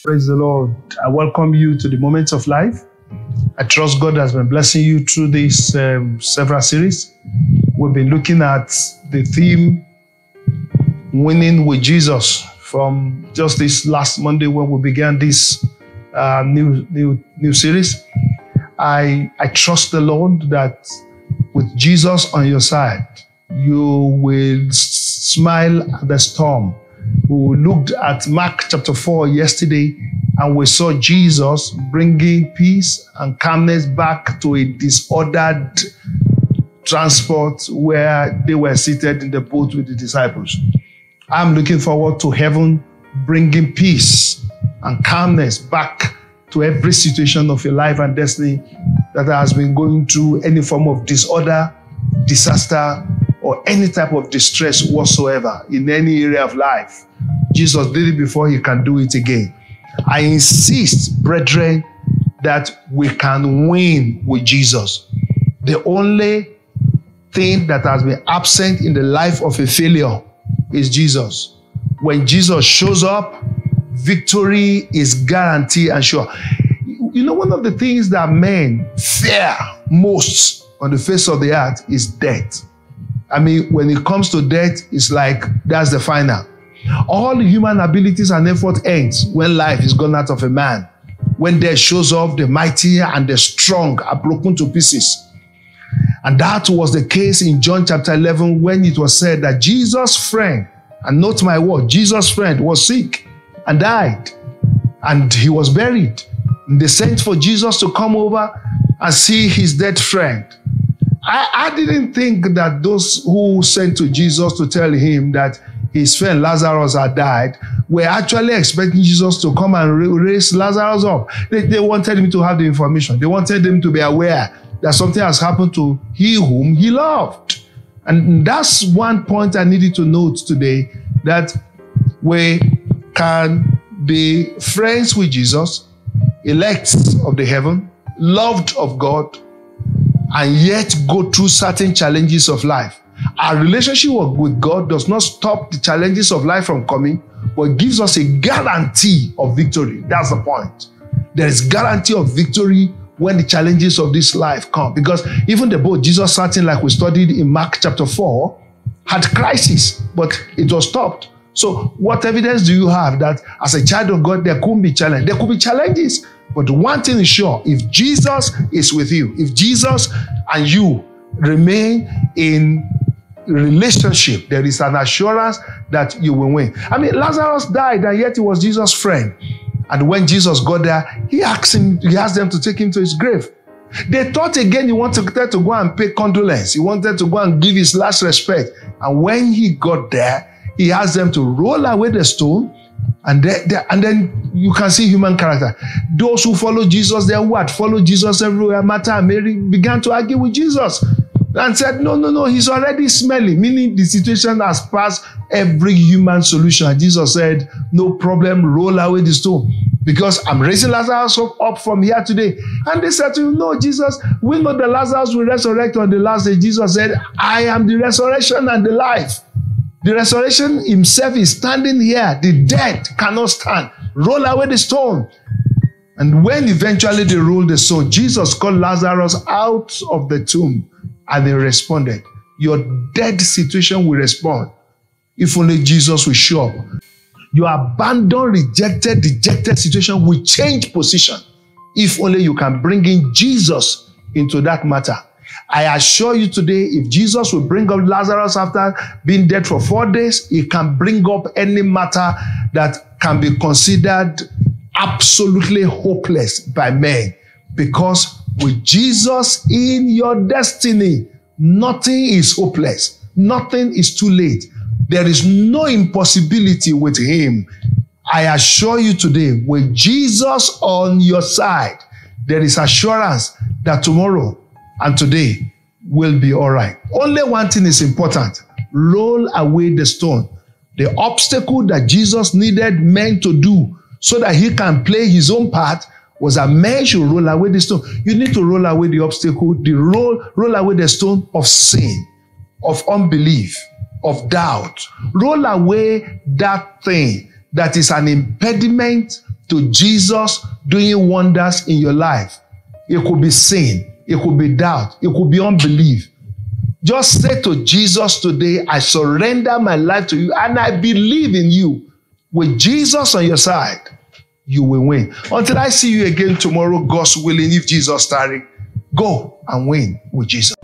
Praise the Lord. I welcome you to the Moments of Life. I trust God has been blessing you through this several series. We've been looking at the theme, Winning with Jesus, from just this last Monday when we began this new series. I trust the Lord that with Jesus on your side, you will smile at the storm. We looked at Mark chapter 4 yesterday, and we saw Jesus bringing peace and calmness back to a disordered transport where they were seated in the boat with the disciples. I'm looking forward to heaven bringing peace and calmness back to every situation of your life and destiny that has been going through any form of disorder, disaster, or any type of distress whatsoever in any area of life. Jesus did it before, he can do it again. I insist, brethren, that we can win with Jesus. The only thing that has been absent in the life of a failure is Jesus. When Jesus shows up, victory is guaranteed and sure. You know, one of the things that men fear most on the face of the earth is death. I mean, when it comes to death, it's like that's the final. All human abilities and effort ends when life is gone out of a man. When death shows up, the mighty and the strong are broken to pieces. And that was the case in John chapter 11 when it was said that Jesus' friend, and note my word, Jesus' friend was sick and died. And he was buried. And they sent for Jesus to come over and see his dead friend. I didn't think that those who sent to Jesus to tell him that his friend Lazarus had died were actually expecting Jesus to come and raise Lazarus up. They wanted him to have the information. They wanted him to be aware that something has happened to he whom he loved. And that's one point I needed to note today, that we can be friends with Jesus, elect of the heaven, loved of God, and yet go through certain challenges of life. Our relationship with God does not stop the challenges of life from coming, but gives us a guarantee of victory. That's the point. There is guarantee of victory when the challenges of this life come. Because even the boat Jesus sat in, like we studied in Mark chapter 4, had crisis, but it was stopped. So what evidence do you have that as a child of God, there could be challenge? There could be challenges. But one thing is sure, if Jesus is with you, if Jesus and you remain in relationship, there is an assurance that you will win. I mean, Lazarus died and yet he was Jesus' friend. And when Jesus got there, he asked them to take him to his grave. They thought again he wanted to go and pay condolence. He wanted to go and give his last respect. And when he got there, he asked them to roll away the stone. And then you can see human character. Those who follow Jesus, they who had followed Jesus everywhere, Martha and Mary, began to argue with Jesus and said, no, he's already smelling, meaning the situation has passed every human solution. And Jesus said, no problem, roll away the stone, because I'm raising Lazarus up from here today. And they said to him, no, Jesus, we know that Lazarus will resurrect on the last day. Jesus said, I am the resurrection and the life. The resurrection himself is standing here. The dead cannot stand. Roll away the stone. And when eventually they rolled the stone, Jesus called Lazarus out of the tomb, and he responded. Your dead situation will respond if only Jesus will show up. Your abandoned, rejected, dejected situation will change position if only you can bring in Jesus into that matter. I assure you today, if Jesus will bring up Lazarus after being dead for 4 days, he can bring up any matter that can be considered absolutely hopeless by men. Because with Jesus in your destiny, nothing is hopeless. Nothing is too late. There is no impossibility with him. I assure you today, with Jesus on your side, there is assurance that tomorrow and today will be all right. Only one thing is important. Roll away the stone. The obstacle that Jesus needed men to do so that he can play his own part was that men should roll away the stone. You need to roll away the obstacle, roll away the stone of sin, of unbelief, of doubt. Roll away that thing that is an impediment to Jesus doing wonders in your life. It could be sin. It could be doubt. It could be unbelief. Just say to Jesus today, I surrender my life to you and I believe in you. With Jesus on your side, you will win. Until I see you again tomorrow, God's willing, if Jesus tarry, go and win with Jesus.